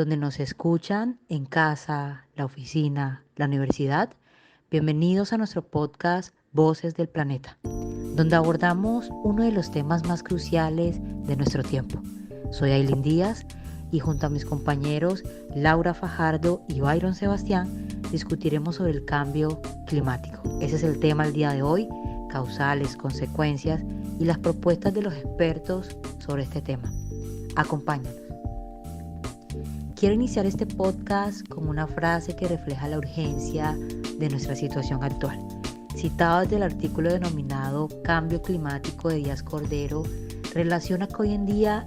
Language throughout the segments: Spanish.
donde nos escuchan en casa, la oficina, la universidad. Bienvenidos a nuestro podcast Voces del Planeta, donde abordamos uno de los temas más cruciales de nuestro tiempo. Soy Ailín Díaz y junto a mis compañeros Laura Fajardo y Byron Sebastián discutiremos sobre el cambio climático. Ese es el tema del día de hoy, causales, consecuencias y las propuestas de los expertos sobre este tema. Acompáñanos. Quiero iniciar este podcast con una frase que refleja la urgencia de nuestra situación actual. Citado desde el artículo denominado Cambio Climático de Díaz Cordero, relaciona que hoy en día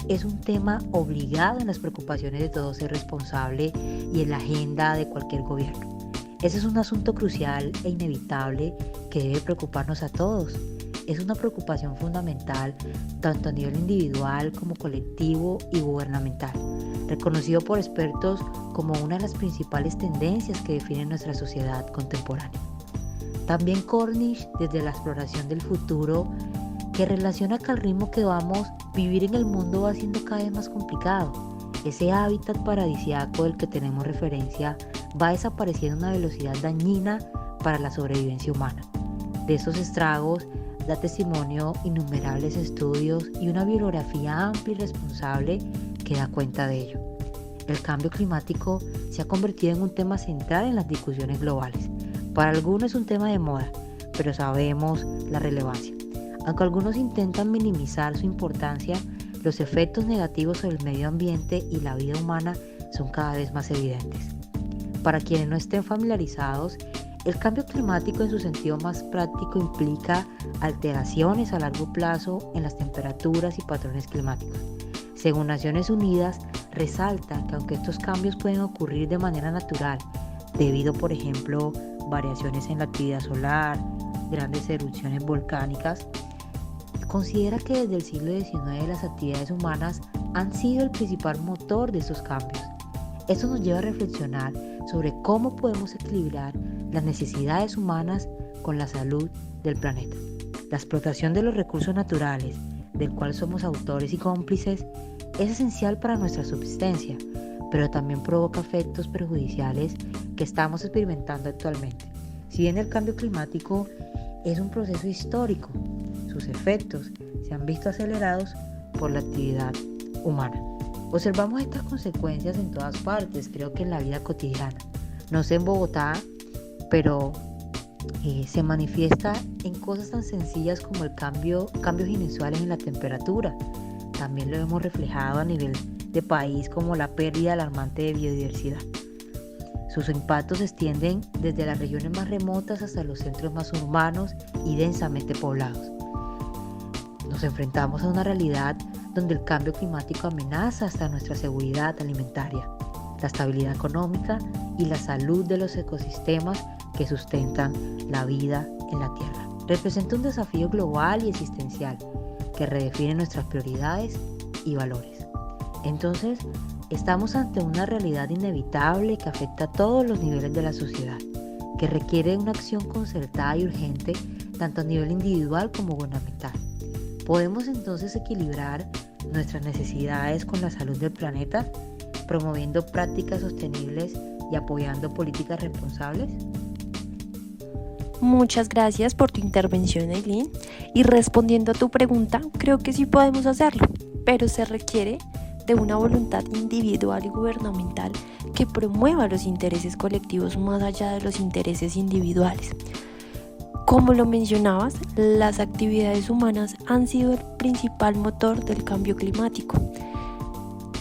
es un tema obligado en las preocupaciones de todo ser responsable y en la agenda de cualquier gobierno. Ese es un asunto crucial e inevitable que debe preocuparnos a todos. Es una preocupación fundamental tanto a nivel individual como colectivo y gubernamental, reconocido por expertos como una de las principales tendencias que definen nuestra sociedad contemporánea. También Cornish, desde la exploración del futuro, que relaciona que al ritmo que vamos, vivir en el mundo va siendo cada vez más complicado. Ese hábitat paradisíaco del que tenemos referencia va desapareciendo a una velocidad dañina para la sobrevivencia humana. De estos estragos da testimonio innumerables estudios y una bibliografía amplia y responsable que da cuenta de ello. El cambio climático se ha convertido en un tema central en las discusiones globales. Para algunos es un tema de moda, pero sabemos la relevancia. Aunque algunos intentan minimizar su importancia, los efectos negativos sobre el medio ambiente y la vida humana son cada vez más evidentes. Para quienes no estén familiarizados, el cambio climático en su sentido más práctico implica alteraciones a largo plazo en las temperaturas y patrones climáticos. Según Naciones Unidas, resalta que aunque estos cambios pueden ocurrir de manera natural, debido por ejemplo variaciones en la actividad solar, grandes erupciones volcánicas, considera que desde el siglo XIX las actividades humanas han sido el principal motor de estos cambios. Esto nos lleva a reflexionar sobre cómo podemos equilibrar las necesidades humanas con la salud del planeta. La explotación de los recursos naturales, del cual somos autores y cómplices, es esencial para nuestra subsistencia, pero también provoca efectos perjudiciales que estamos experimentando actualmente. Si bien el cambio climático es un proceso histórico, sus efectos se han visto acelerados por la actividad humana. Observamos estas consecuencias en todas partes, creo que en la vida cotidiana. No sé en Bogotá, pero se manifiesta en cosas tan sencillas como el cambios inusuales en la temperatura. También lo hemos reflejado a nivel de país como la pérdida alarmante de biodiversidad. Sus impactos se extienden desde las regiones más remotas hasta los centros más urbanos y densamente poblados. Nos enfrentamos a una realidad donde el cambio climático amenaza hasta nuestra seguridad alimentaria, la estabilidad económica y la salud de los ecosistemas que sustentan la vida en la Tierra. Representa un desafío global y existencial que redefine nuestras prioridades y valores. Entonces, estamos ante una realidad inevitable que afecta a todos los niveles de la sociedad, que requiere una acción concertada y urgente tanto a nivel individual como gubernamental. ¿Podemos entonces equilibrar nuestras necesidades con la salud del planeta, promoviendo prácticas sostenibles y apoyando políticas responsables? Muchas gracias por tu intervención, Ailín. Y respondiendo a tu pregunta, creo que sí podemos hacerlo, pero se requiere de una voluntad individual y gubernamental que promueva los intereses colectivos más allá de los intereses individuales. Como lo mencionabas, las actividades humanas han sido el principal motor del cambio climático,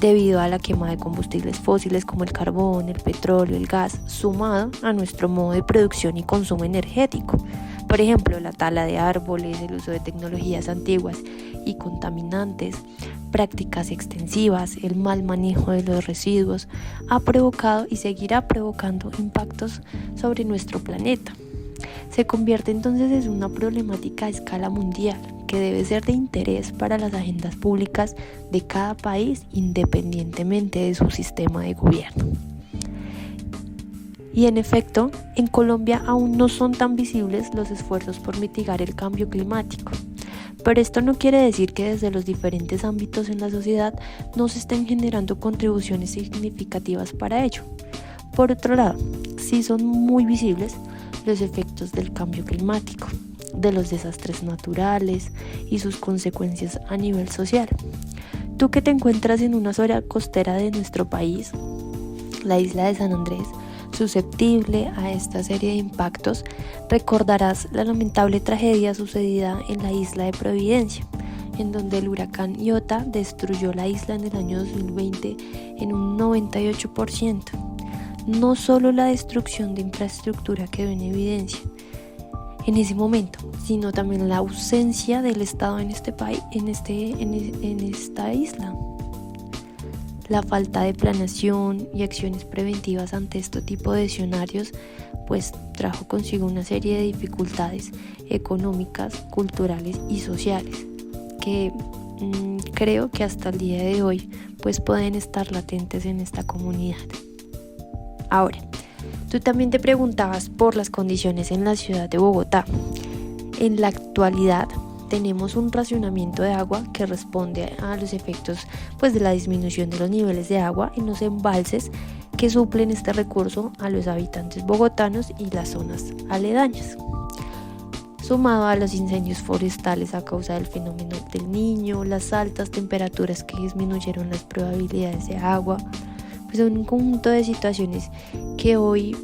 debido a la quema de combustibles fósiles como el carbón, el petróleo, el gas, sumado a nuestro modo de producción y consumo energético. Por ejemplo, la tala de árboles, el uso de tecnologías antiguas y contaminantes, prácticas extensivas, el mal manejo de los residuos, ha provocado y seguirá provocando impactos sobre nuestro planeta. Se convierte entonces en una problemática a escala mundial que debe ser de interés para las agendas públicas de cada país independientemente de su sistema de gobierno. Y en efecto, en Colombia aún no son tan visibles los esfuerzos por mitigar el cambio climático, Pero esto no quiere decir que desde los diferentes ámbitos en la sociedad no se estén generando contribuciones significativas para ello. Por otro lado, sí son muy visibles los efectos del cambio climático, de los desastres naturales y sus consecuencias a nivel social. Tú que te encuentras en una zona costera de nuestro país, la isla de San Andrés, susceptible a esta serie de impactos, recordarás la lamentable tragedia sucedida en la isla de Providencia, en donde el huracán Iota destruyó la isla en el año 2020 en un 98%. No solo la destrucción de infraestructura quedó en evidencia en ese momento, sino también la ausencia del Estado en este país, en esta isla. La falta de planeación y acciones preventivas ante este tipo de escenarios pues trajo consigo una serie de dificultades económicas, culturales y sociales que creo que hasta el día de hoy pues pueden estar latentes en esta comunidad. Ahora, tú también te preguntabas por las condiciones en la ciudad de Bogotá. En la actualidad tenemos un racionamiento de agua que responde a los efectos pues, de la disminución de los niveles de agua en los embalses que suplen este recurso a los habitantes bogotanos y las zonas aledañas. Sumado a los incendios forestales a causa del fenómeno del Niño, las altas temperaturas que disminuyeron las probabilidades de agua, pues son un conjunto de situaciones que hoy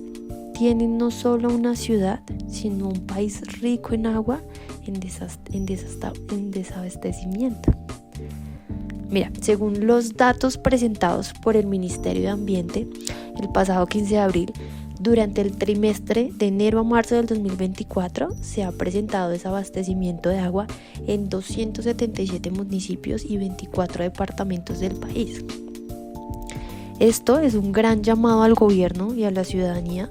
tienen no solo una ciudad, sino un país rico en agua en desabastecimiento. Mira, según los datos presentados por el Ministerio de Ambiente el pasado 15 de abril, durante el trimestre de enero a marzo del 2024 se ha presentado desabastecimiento de agua en 277 municipios y 24 departamentos del país. Esto es un gran llamado al gobierno y a la ciudadanía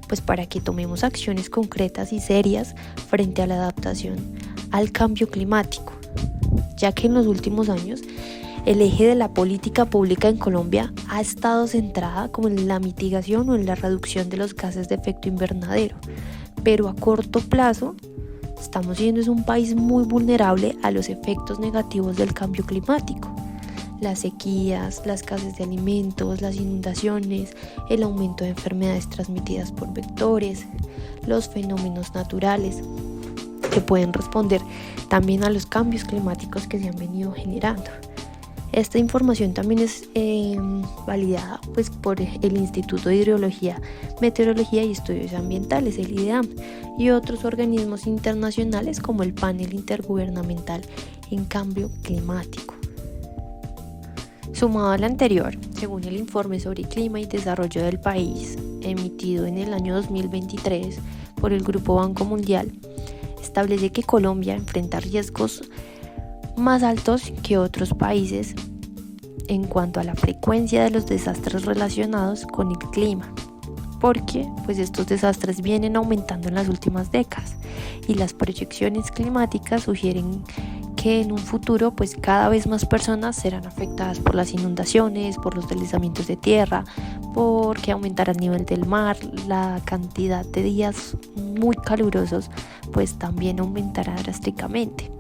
pues para que tomemos acciones concretas y serias frente a la adaptación al cambio climático, ya que en los últimos años el eje de la política pública en Colombia ha estado centrada como en la mitigación o en la reducción de los gases de efecto invernadero, pero a corto plazo estamos siendo un país muy vulnerable a los efectos negativos del cambio climático. Las sequías, la escasez de alimentos, las inundaciones, el aumento de enfermedades transmitidas por vectores, los fenómenos naturales que pueden responder también a los cambios climáticos que se han venido generando. Esta información también es validada pues, por el Instituto de Hidrología, Meteorología y Estudios Ambientales, el IDEAM, y otros organismos internacionales como el Panel Intergubernamental en Cambio Climático. Sumado al anterior, según el informe sobre clima y desarrollo del país, emitido en el año 2023 por el Grupo Banco Mundial, establece que Colombia enfrenta riesgos más altos que otros países en cuanto a la frecuencia de los desastres relacionados con el clima, porque pues estos desastres vienen aumentando en las últimas décadas y las proyecciones climáticas sugieren que en un futuro pues cada vez más personas serán afectadas por las inundaciones, por los deslizamientos de tierra, porque aumentará el nivel del mar, la cantidad de días muy calurosos pues también aumentará drásticamente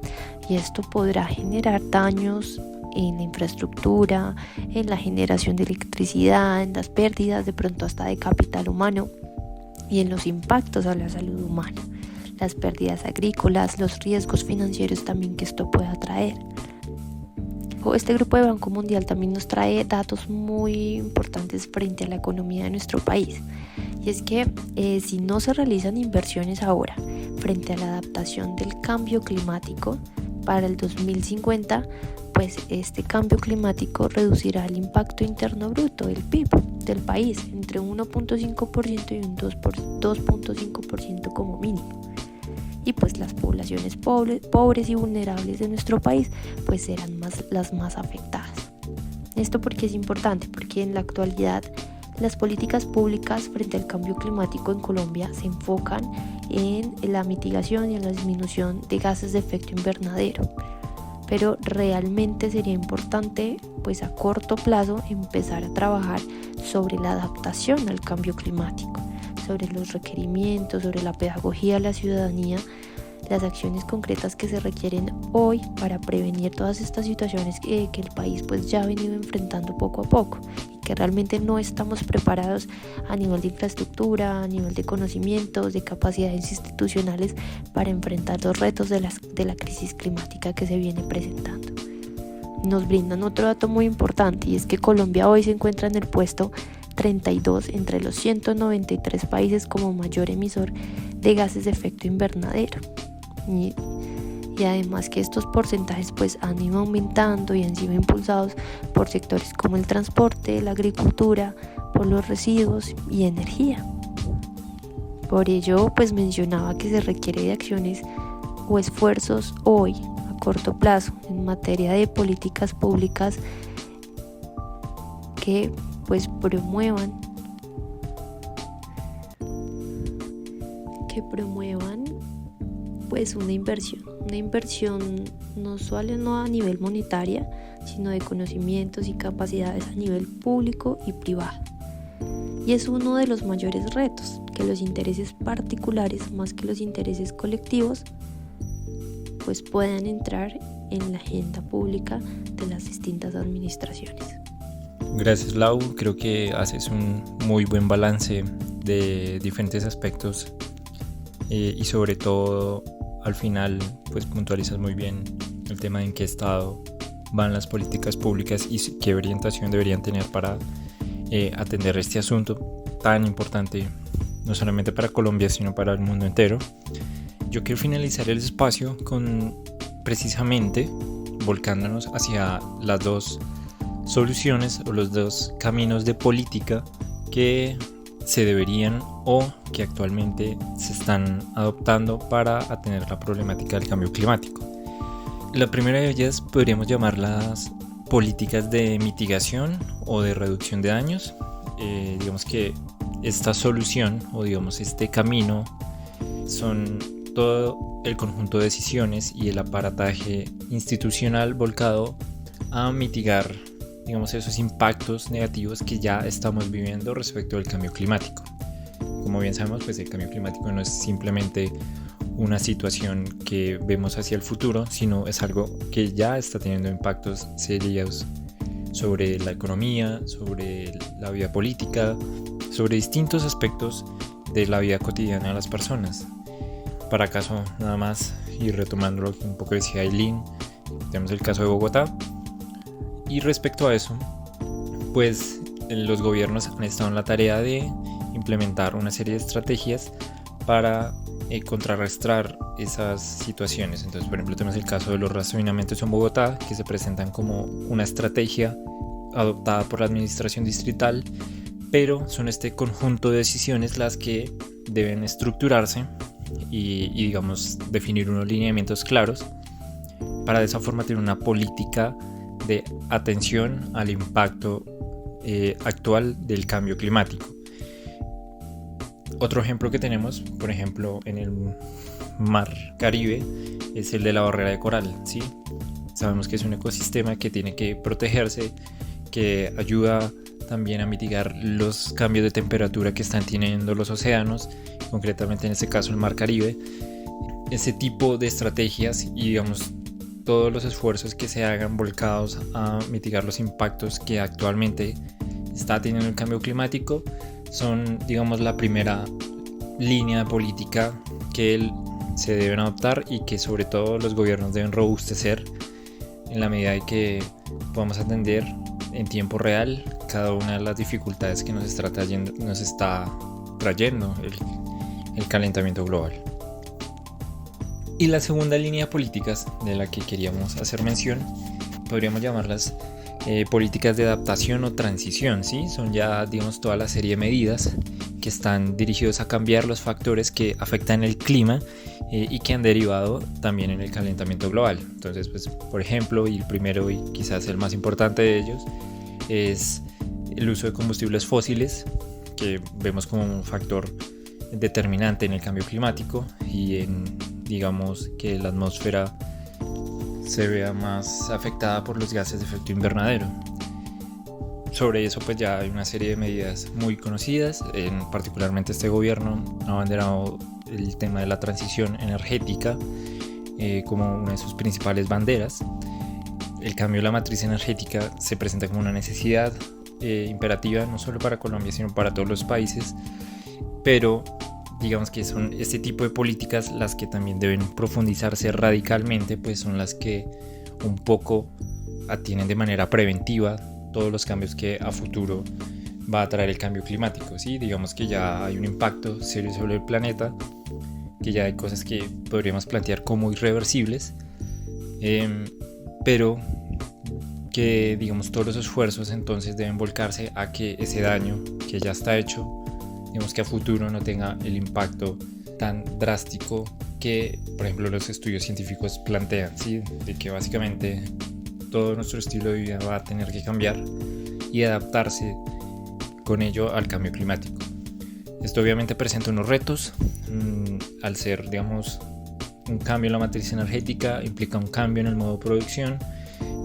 y esto podrá generar daños en la infraestructura, en la generación de electricidad, en las pérdidas de pronto hasta de capital humano y en los impactos a la salud humana, las pérdidas agrícolas, los riesgos financieros también que esto pueda traer. Este grupo de Banco Mundial también nos trae datos muy importantes frente a la economía de nuestro país. Y es que si no se realizan inversiones ahora frente a la adaptación del cambio climático para el 2050, pues este cambio climático reducirá el impacto interno bruto, el PIB del país, entre un 1.5% y un 2.5% como mínimo. Y pues las poblaciones pobres y vulnerables de nuestro país pues serán las más afectadas. Esto porque es importante, porque en la actualidad las políticas públicas frente al cambio climático en Colombia se enfocan en la mitigación y en la disminución de gases de efecto invernadero. Pero realmente sería importante pues a corto plazo empezar a trabajar sobre la adaptación al cambio climático, sobre los requerimientos, sobre la pedagogía a la ciudadanía las acciones concretas que se requieren hoy para prevenir todas estas situaciones que el país pues ya ha venido enfrentando poco a poco y que realmente no estamos preparados a nivel de infraestructura, a nivel de conocimientos, de capacidades institucionales para enfrentar los retos de la crisis climática que se viene presentando. Nos brindan otro dato muy importante, y es que Colombia hoy se encuentra en el puesto 32 entre los 193 países como mayor emisor de gases de efecto invernadero. Y además que estos porcentajes pues han ido aumentando y han sido impulsados por sectores como el transporte, la agricultura, por los residuos y energía. Por ello pues mencionaba que se requiere de acciones o esfuerzos hoy a corto plazo en materia de políticas públicas que pues promuevan pues una inversión no solo a nivel monetaria, sino de conocimientos y capacidades a nivel público y privado. Y es uno de los mayores retos, que los intereses particulares más que los intereses colectivos pues puedan entrar en la agenda pública de las distintas administraciones. Gracias, Lau. Creo que haces un muy buen balance de diferentes aspectos y sobre todo al final pues puntualizas muy bien el tema de en qué estado van las políticas públicas y qué orientación deberían tener para atender este asunto tan importante no solamente para Colombia sino para el mundo entero. Yo quiero finalizar el espacio con precisamente volcándonos hacia las dos soluciones o los dos caminos de política que se deberían o que actualmente se están adoptando para atender la problemática del cambio climático. La primera de ellas podríamos llamarlas políticas de mitigación o de reducción de daños. Digamos que esta solución o digamos este camino son todo el conjunto de decisiones y el aparataje institucional volcado a mitigar digamos esos impactos negativos que ya estamos viviendo respecto del cambio climático. Como bien sabemos, pues el cambio climático no es simplemente una situación que vemos hacia el futuro, sino es algo que ya está teniendo impactos serios sobre la economía, sobre la vida política, sobre distintos aspectos de la vida cotidiana de las personas. Para caso nada más, y retomando lo que un poco decía Aileen, tenemos el caso de Bogotá. Y respecto a eso, pues los gobiernos han estado en la tarea de implementar una serie de estrategias para contrarrestar esas situaciones. Entonces, por ejemplo, tenemos el caso de los razonamientos en Bogotá, que se presentan como una estrategia adoptada por la administración distrital, pero son este conjunto de decisiones las que deben estructurarse y digamos, definir unos lineamientos claros para de esa forma tener una política de atención al impacto actual del cambio climático. Otro ejemplo que tenemos, por ejemplo, en el Mar Caribe, es el de la barrera de coral, ¿sí? Sabemos que es un ecosistema que tiene que protegerse, que ayuda también a mitigar los cambios de temperatura que están teniendo los océanos, concretamente en este caso el Mar Caribe. Ese tipo de estrategias y digamos todos los esfuerzos que se hagan volcados a mitigar los impactos que actualmente está teniendo el cambio climático son, digamos, la primera línea de política que se deben adoptar y que sobre todo los gobiernos deben robustecer en la medida de que podamos atender en tiempo real cada una de las dificultades que nos está trayendo el calentamiento global. Y la segunda línea de políticas de la que queríamos hacer mención, podríamos llamarlas políticas de adaptación o transición, ¿sí? Son ya, digamos, toda la serie de medidas que están dirigidos a cambiar los factores que afectan el clima y que han derivado también en el calentamiento global. Entonces, pues, por ejemplo, y el primero y quizás el más importante de ellos es el uso de combustibles fósiles, que vemos como un factor determinante en el cambio climático y en, digamos, que la atmósfera se vea más afectada por los gases de efecto invernadero. Sobre eso pues ya hay una serie de medidas muy conocidas, particularmente este gobierno ha abanderado el tema de la transición energética como una de sus principales banderas. El cambio de la matriz energética se presenta como una necesidad imperativa no solo para Colombia sino para todos los países, pero digamos que son este tipo de políticas las que también deben profundizarse radicalmente, pues son las que un poco atienden de manera preventiva todos los cambios que a futuro va a traer el cambio climático, ¿sí? Digamos que ya hay un impacto serio sobre el planeta, que ya hay cosas que podríamos plantear como irreversibles, pero que digamos todos los esfuerzos entonces deben volcarse a que ese daño que ya está hecho, digamos que a futuro no tenga el impacto tan drástico que, por ejemplo, los estudios científicos plantean, ¿sí? De que básicamente todo nuestro estilo de vida va a tener que cambiar y adaptarse con ello al cambio climático. Esto obviamente presenta unos retos, al ser, digamos, un cambio en la matriz energética implica un cambio en el modo de producción,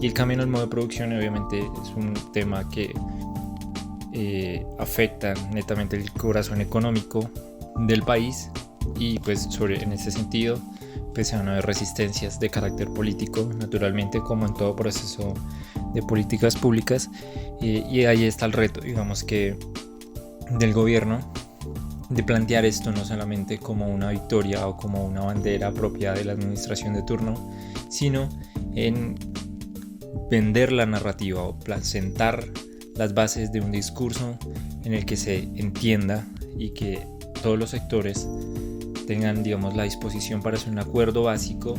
y el cambio en el modo de producción obviamente es un tema que afecta netamente el corazón económico del país, y pues en ese sentido pues se van a ver resistencias de carácter político, naturalmente, como en todo proceso de políticas públicas, y ahí está el reto, digamos, que del gobierno, de plantear esto no solamente como una victoria o como una bandera propia de la administración de turno, sino en vender la narrativa o sentar las bases de un discurso en el que se entienda y que todos los sectores tengan, digamos, la disposición para hacer un acuerdo básico,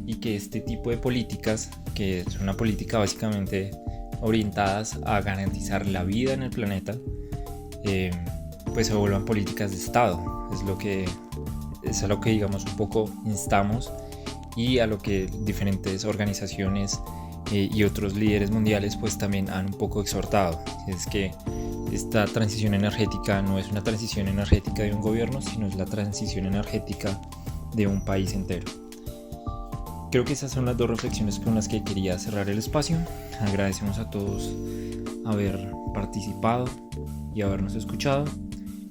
y que este tipo de políticas, que es una política básicamente orientadas a garantizar la vida en el planeta, pues se vuelvan políticas de Estado. Es a lo que digamos un poco instamos, y a lo que diferentes organizaciones y otros líderes mundiales pues también han un poco exhortado. Es que esta transición energética no es una transición energética de un gobierno, sino es la transición energética de un país entero. Creo que esas son las dos reflexiones con las que quería cerrar el espacio. Agradecemos a todos haber participado y habernos escuchado,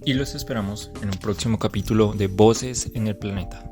y los esperamos en un próximo capítulo de Voces en el Planeta.